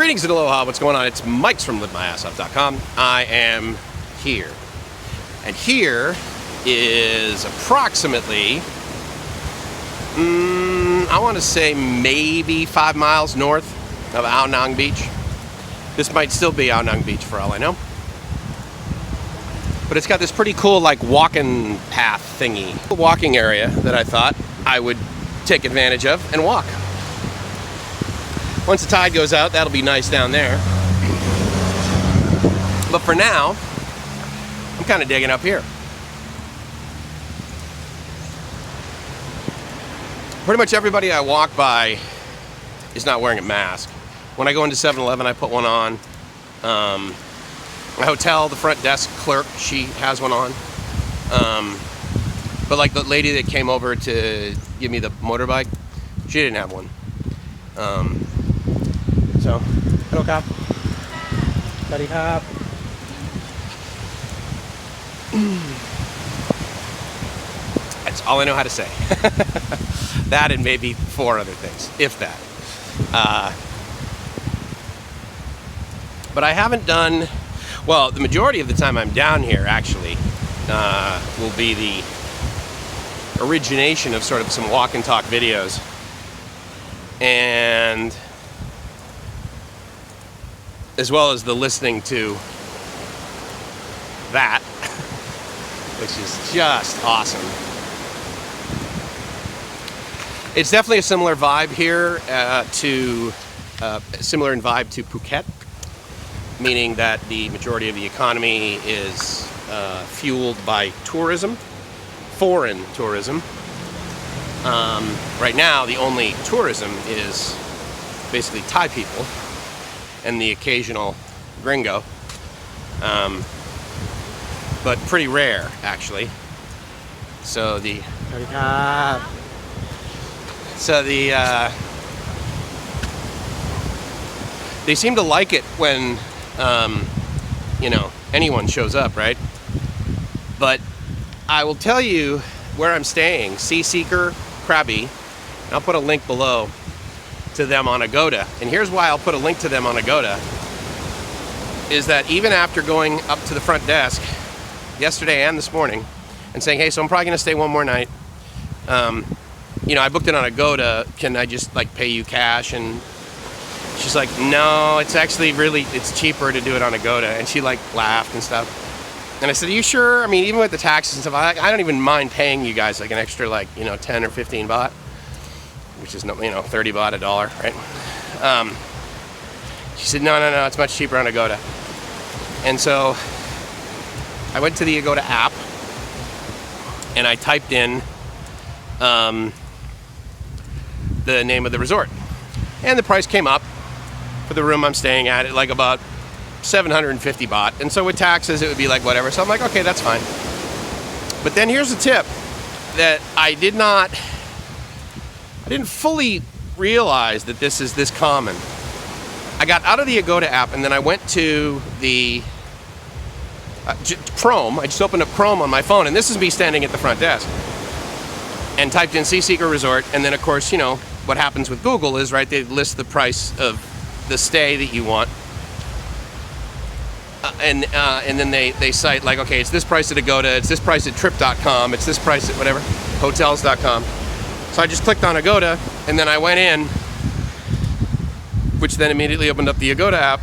Greetings and aloha, what's going on? It's Mike's from LiveMyAssOff.com. I am here. And here is approximately, I want to say maybe 5 miles north of Ao Nang Beach. This might still be Ao Nang Beach for all I know. But it's got this pretty cool like walking path thingy. A walking area that I thought I would take advantage of and walk. Once the tide goes out, that'll be nice down there. But for now, I'm kind of digging up here. Pretty much everybody I walk by is not wearing a mask. When I go into 7-Eleven, I put one on. My hotel, the front desk clerk, she has one on. But like the lady that came over to give me the motorbike, she didn't have one. So, hello, Kap. Sorry, Kap. That's all I know how to say. That and maybe 4 other things, if that. But I haven't done, well, the majority of the time I'm down here actually will be the origination of sort of some walk and talk videos. And as well as the listening to that, which is just awesome. It's definitely a similar vibe here similar in vibe to Phuket, meaning that the majority of the economy is fueled by tourism, foreign tourism. Right now, the only tourism is basically Thai people and the occasional gringo, but pretty rare actually. So they seem to like it when anyone shows up, right? But I will tell you where I'm staying, SEA SEEKER KRABI. I'll put a link below to them on Agoda. And here's why I'll put a link to them on Agoda, is that even after going up to the front desk yesterday and this morning and saying, hey, so I'm probably gonna stay one more night. I booked it on Agoda, can I just like pay you cash? And she's like, no, it's actually it's cheaper to do it on Agoda. And she like laughed and stuff. And I said, are you sure? I mean, even with the taxes and stuff, I don't even mind paying you guys like an extra 10 or 15 baht, which is 30 baht, $1, right? She said, no, it's much cheaper on Agoda. And so I went to the Agoda app and I typed in the name of the resort. And the price came up for the room I'm staying at like about 750 baht. And so with taxes, it would be like whatever. So I'm like, okay, that's fine. But then here's the tip that I didn't fully realize that this is this common. I got out of the Agoda app and then I went to the Chrome. I just opened up Chrome on my phone, and this is me standing at the front desk, and typed in SEA SEEKER Resort. And then of course, what happens with Google is, right, they list the price of the stay that you want. And then they cite like, okay, it's this price at Agoda, it's this price at trip.com, it's this price at whatever, hotels.com. So I just clicked on Agoda, and then I went in, which then immediately opened up the Agoda app,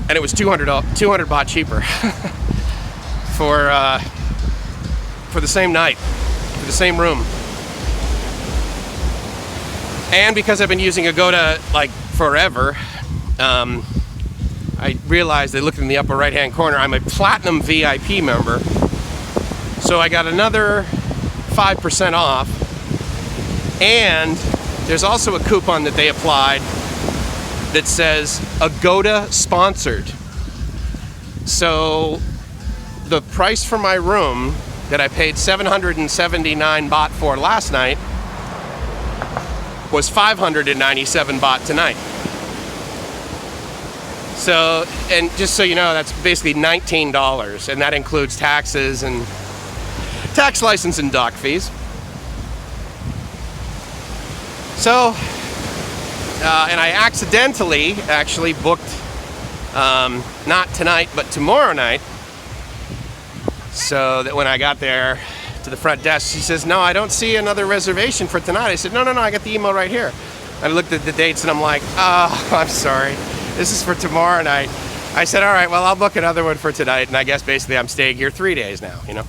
and it was 200 baht cheaper for the same night, for the same room. And because I've been using Agoda like forever, I realized, I looked in the upper right hand corner, I'm a platinum VIP member, so I got another 5% off. And there's also a coupon that they applied that says Agoda sponsored. So the price for my room that I paid 779 baht for last night was 597 baht tonight. So, and just so you know, that's basically $19, and that includes taxes and tax license and dock fees. So and I accidentally actually booked not tonight but tomorrow night, so that when I got there to the front desk, she says, no, I don't see another reservation for tonight. I said, no, I got the email right here. I looked at the dates and I'm like, oh, I'm sorry, this is for tomorrow night. I said, all right, well, I'll book another one for tonight, and I guess basically I'm staying here 3 days now, you know.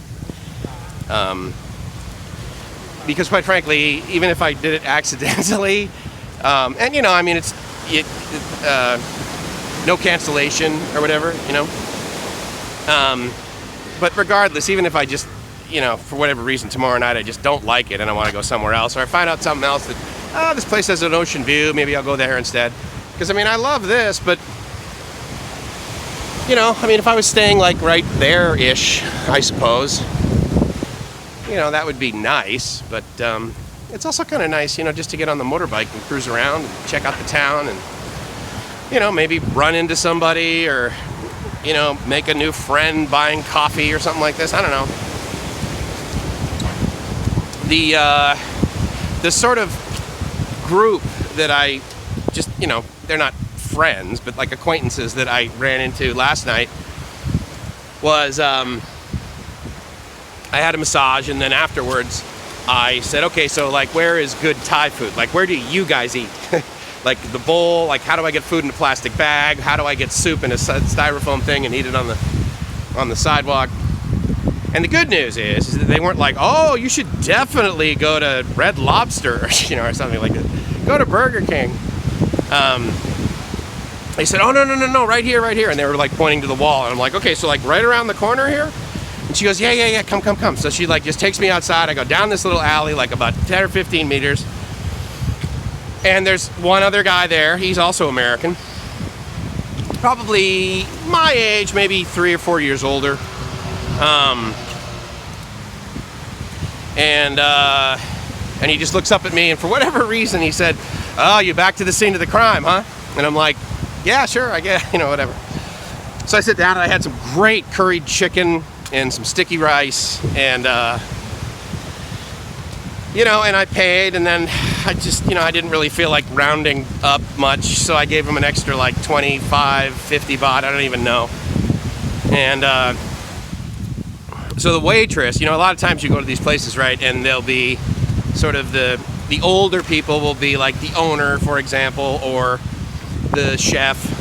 Because quite frankly, even if I did it accidentally, and you know, I mean, it's no cancellation or whatever, you know. But regardless, even if I just, you know, for whatever reason tomorrow night I just don't like it and I want to go somewhere else, or I find out something else that, this place has an ocean view, maybe I'll go there instead. Because I mean, I love this, but you know, I mean, if I was staying like right there-ish, I suppose, you know, that would be nice, but it's also kind of nice, you know, just to get on the motorbike and cruise around and check out the town and, you know, maybe run into somebody or, you know, make a new friend buying coffee or something like this. I don't know. The sort of group that I just, you know, they're not friends, but like acquaintances that I ran into last night was, I had a massage, and then afterwards I said, okay, so like, where is good Thai food? Like, where do you guys eat? Like the bowl, like how do I get food in a plastic bag? How do I get soup in a styrofoam thing and eat it on the sidewalk? And the good news is that they weren't like, oh, you should definitely go to Red Lobster, you know, or something like that. Go to Burger King. They said, oh, no, right here. And they were like pointing to the wall. And I'm like, okay, so like right around the corner here? And she goes, yeah, come. So she like just takes me outside. I go down this little alley, like about 10 or 15 meters. And there's one other guy there. He's also American. Probably my age, maybe 3 or 4 years older. And he just looks up at me, and for whatever reason, he said, oh, you back to the scene of the crime, huh? And I'm like, yeah, sure, I guess, you know, whatever. So I sat down, and I had some great curried chicken and some sticky rice, and, you know, and I paid, and then I just, you know, I didn't really feel like rounding up much, so I gave him an extra, like, 25, 50 baht, I don't even know. And, so the waitress, you know, a lot of times you go to these places, right, and they'll be sort of the older people will be like the owner, for example, or the chef.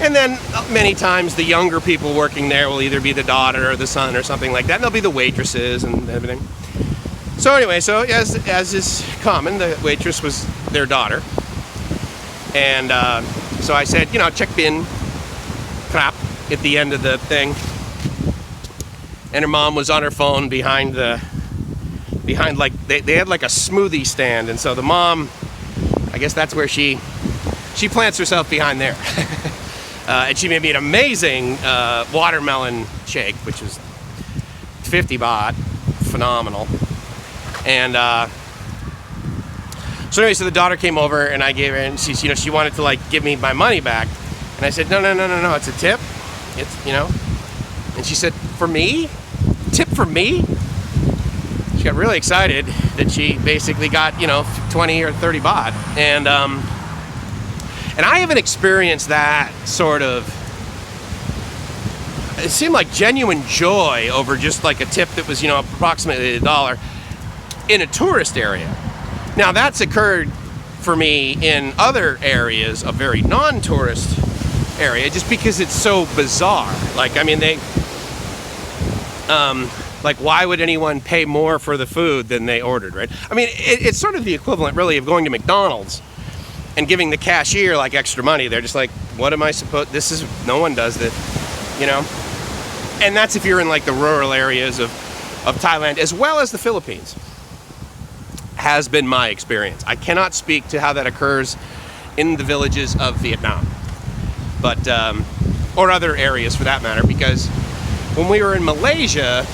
And then many times the younger people working there will either be the daughter or the son or something like that. And they'll be the waitresses and everything. So anyway, so as is common, the waitress was their daughter. And so I said, you know, check bin, crap, at the end of the thing. And her mom was on her phone behind like, they had like a smoothie stand. And so the mom, I guess that's where she plants herself behind there. And she made me an amazing watermelon shake, which was 50 baht, phenomenal. And so anyway, so the daughter came over and I gave her, and she's, you know, she wanted to like give me my money back. And I said, no, it's a tip. It's, you know. And she said, for me? Tip for me? She got really excited that she basically got, you know, 20 or 30 baht. And I haven't experienced that sort of, it seemed like genuine joy over just like a tip that was, you know, approximately $1 in a tourist area. Now that's occurred for me in other areas, a very non-tourist area, just because it's so bizarre. Like, I mean, like, why would anyone pay more for the food than they ordered, right? I mean, it's sort of the equivalent, really, of going to McDonald's and giving the cashier, like, extra money. They're just like, what am I supposed, no one does that, you know? And that's if you're in, like, the rural areas of Thailand, as well as the Philippines, has been my experience. I cannot speak to how that occurs in the villages of Vietnam, but, or other areas for that matter, because when we were in Malaysia,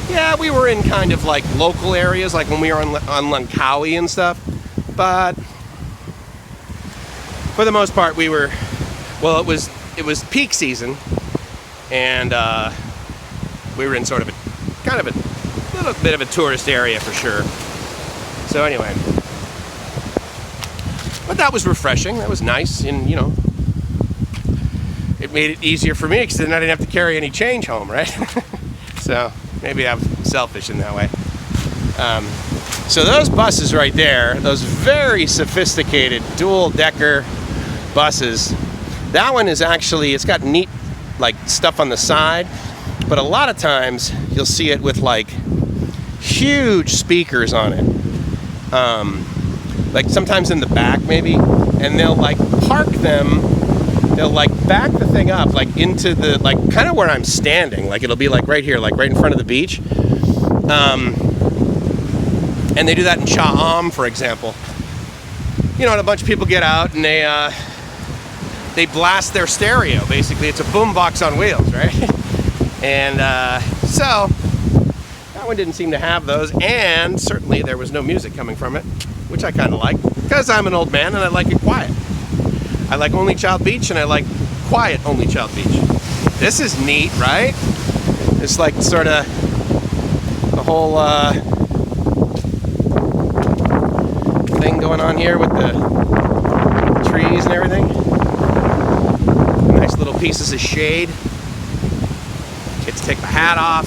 yeah, we were in kind of like local areas, like when we were on Langkawi and stuff, but for the most part we were, well, it was peak season, and we were in sort of a kind of a little bit of a tourist area for sure. So anyway, But that was refreshing. That was nice, and you know, it made it easier for me because then I didn't have to carry any change home, right? So maybe I'm selfish in that way. So those buses right there, those very sophisticated dual-decker buses, that one is actually, it's got neat like stuff on the side, but a lot of times you'll see it with like huge speakers on it, like sometimes in the back maybe, and they'll like park them, they'll like back the thing up like into the, like kind of where I'm standing, like it'll be like right here, like right in front of the beach. And they do that in Sha'am, for example. You know, and a bunch of people get out and they blast their stereo. Basically, it's a boombox on wheels, right? And so that one didn't seem to have those, and certainly there was no music coming from it, which I kind of like because I'm an old man and I like it quiet. I like Only Child Beach and I like quiet Only Child Beach. This is neat, right? It's like sort of the whole thing going on here with the trees and everything. Nice little pieces of shade. Get to take the hat off.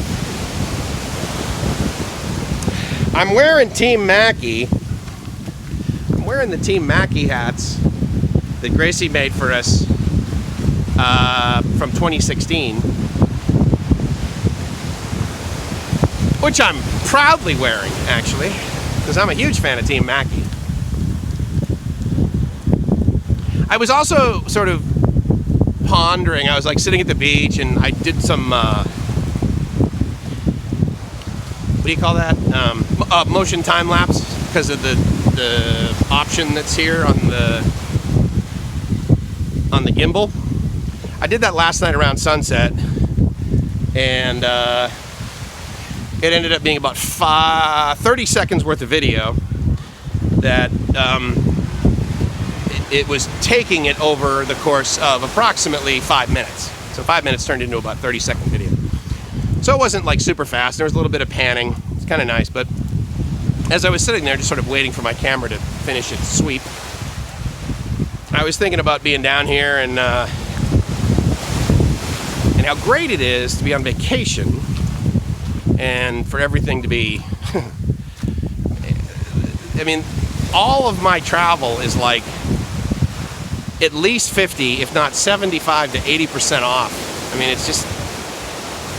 I'm wearing Team Mackie. I'm wearing the Team Mackie hats that Gracie made for us from 2016, which I'm proudly wearing actually, because I'm a huge fan of Team Mackie. I was also sort of pondering, I was like sitting at the beach and I did some, what do you call that? Motion time lapse, because of the option that's here on the gimbal. I did that last night around sunset, and it ended up being about 30 seconds worth of video that it was taking it over the course of approximately 5 minutes. So 5 minutes turned into about 30-second video. So it wasn't like super fast. There was a little bit of panning. It's kind of nice, but as I was sitting there just sort of waiting for my camera to finish its sweep, I was thinking about being down here and how great it is to be on vacation and for everything to be I mean, all of my travel is like at least 50, if not 75 to 80% off. I mean, it's just,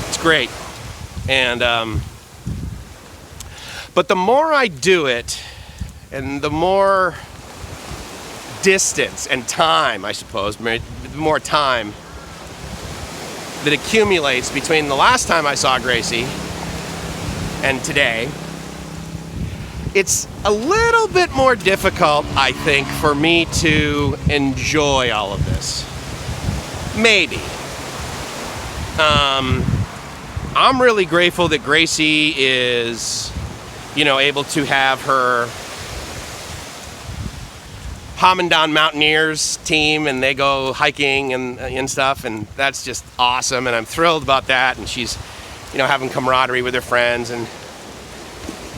it's great. And but the more I do it, and the more distance and time, I suppose, the more time that accumulates between the last time I saw Gracie and today, it's a little bit more difficult, I think, for me to enjoy all of this. Maybe. I'm really grateful that Gracie is, you know, able to have her Hamandan Mountaineers team, and they go hiking and stuff, and that's just awesome, and I'm thrilled about that. And she's, you know, having camaraderie with her friends, and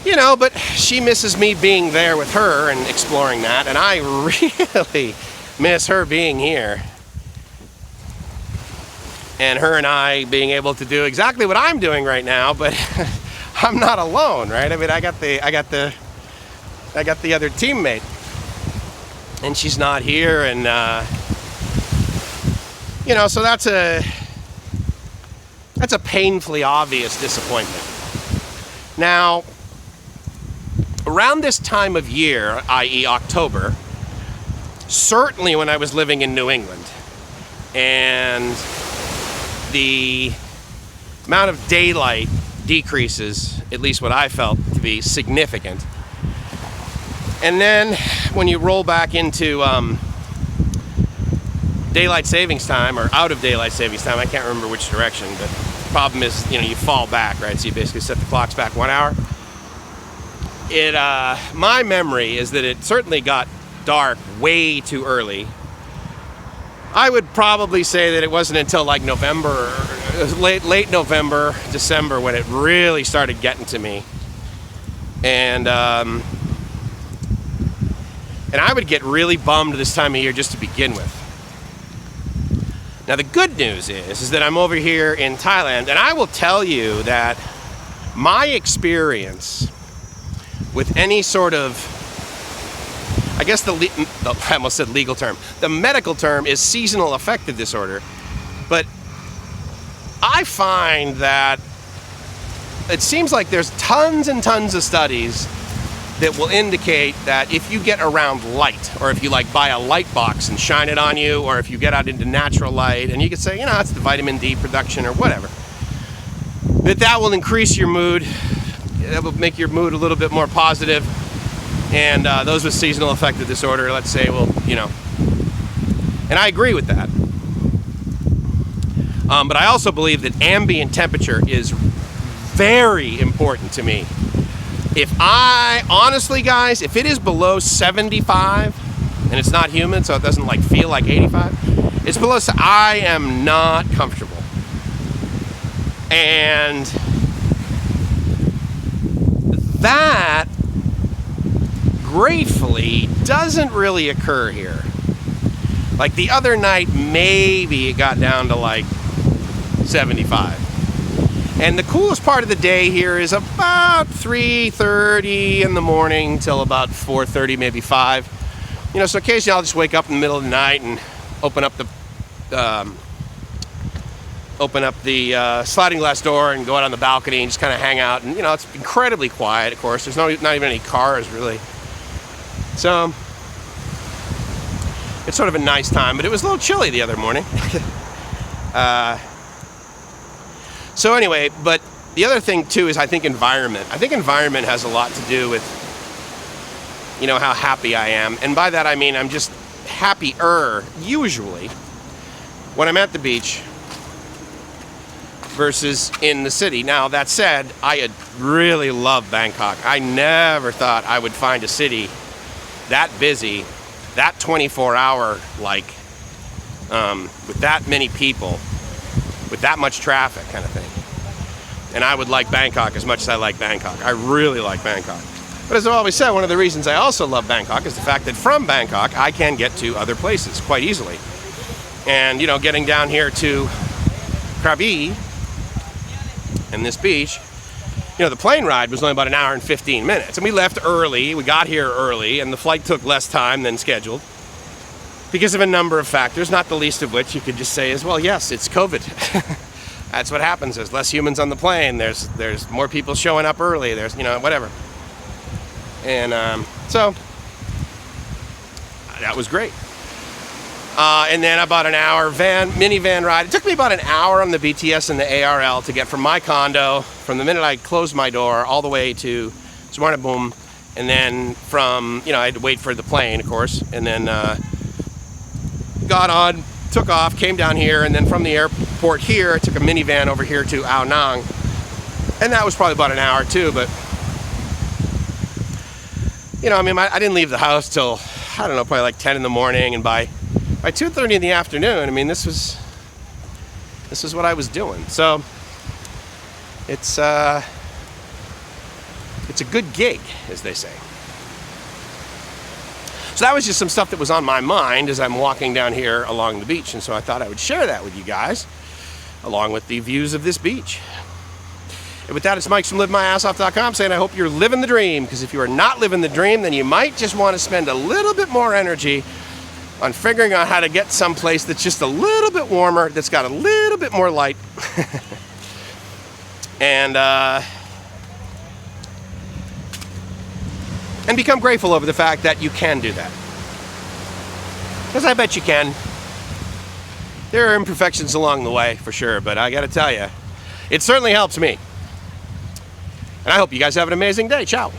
you know, but she misses me being there with her and exploring that, and I really miss her being here and her and I being able to do exactly what I'm doing right now. But I'm not alone, right? I mean, I got the other teammate, and she's not here, and you know, so that's a painfully obvious disappointment. Now, around this time of year, i.e. October, certainly when I was living in New England, and the amount of daylight decreases, at least what I felt to be significant. And then when you roll back into daylight savings time, or out of daylight savings time, I can't remember which direction, but the problem is, you know, you fall back, right? So you basically set the clocks back 1 hour. My memory is that it certainly got dark way too early. I would probably say that it wasn't until like November, late November, December, when it really started getting to me. And And I would get really bummed this time of year just to begin with. Now the good news is that I'm over here in Thailand, and I will tell you that my experience with any sort of, I guess I almost said legal term, the medical term is seasonal affective disorder, but I find that it seems like there's tons and tons of studies that will indicate that if you get around light, or if you like buy a light box and shine it on you, or if you get out into natural light, and you could say, you know, it's the vitamin D production or whatever, that will increase your mood. That will make your mood a little bit more positive. And those with seasonal affective disorder, let's say, well, you know, and I agree with that. But I also believe that ambient temperature is very important to me. Honestly, guys, if it is below 75, and it's not humid, so it doesn't like feel like 85, it's below, I am not comfortable. And that, gratefully, doesn't really occur here. Like the other night, maybe it got down to like 75. And the coolest part of the day here is about 3:30 in the morning till about 4:30, maybe 5. You know, so occasionally I'll just wake up in the middle of the night and open up the sliding glass door and go out on the balcony and just kind of hang out. And you know, it's incredibly quiet. Of course, there's not even any cars really. So it's sort of a nice time, but it was a little chilly the other morning. So anyway, but the other thing too is I think environment. I think environment has a lot to do with, you know, how happy I am. And by that I mean I'm just happier usually when I'm at the beach versus in the city. Now that said, I really love Bangkok. I never thought I would find a city that busy, that 24-hour, like, with that many people, with that much traffic kind of thing. And I would like Bangkok as much as I like Bangkok. I really like Bangkok. But as I've always said, one of the reasons I also love Bangkok is the fact that from Bangkok, I can get to other places quite easily. And, you know, getting down here to Krabi and this beach, you know, the plane ride was only about an hour and 15 minutes. And we left early, we got here early, and the flight took less time than scheduled because of a number of factors, not the least of which you could just say is, well, yes, it's COVID. That's what happens. There's less humans on the plane. There's more people showing up early. There's, you know, whatever. And so that was great. And then about an hour minivan ride. It took me about an hour on the BTS and the ARL to get from my condo, from the minute I closed my door, all the way to Suvarnabhumi. And then from, you know, I had to wait for the plane, of course. And then got on, took off, came down here, and then from the airport here, I took a minivan over here to Ao Nang. And that was probably about an hour too, but, you know, I mean, I didn't leave the house till, I don't know, probably like 10 in the morning, and by 2:30 in the afternoon, I mean, this was what I was doing. So it's a good gig, as they say. So that was just some stuff that was on my mind as I'm walking down here along the beach, and so I thought I would share that with you guys, along with the views of this beach. And with that, it's Mike from LiveMyAssOff.com saying I hope you're living the dream, because if you are not living the dream, then you might just want to spend a little bit more energy on figuring out how to get someplace that's just a little bit warmer, that's got a little bit more light, and become grateful over the fact that you can do that. Because I bet you can. There are imperfections along the way, for sure, but I gotta tell you, it certainly helps me. And I hope you guys have an amazing day. Ciao.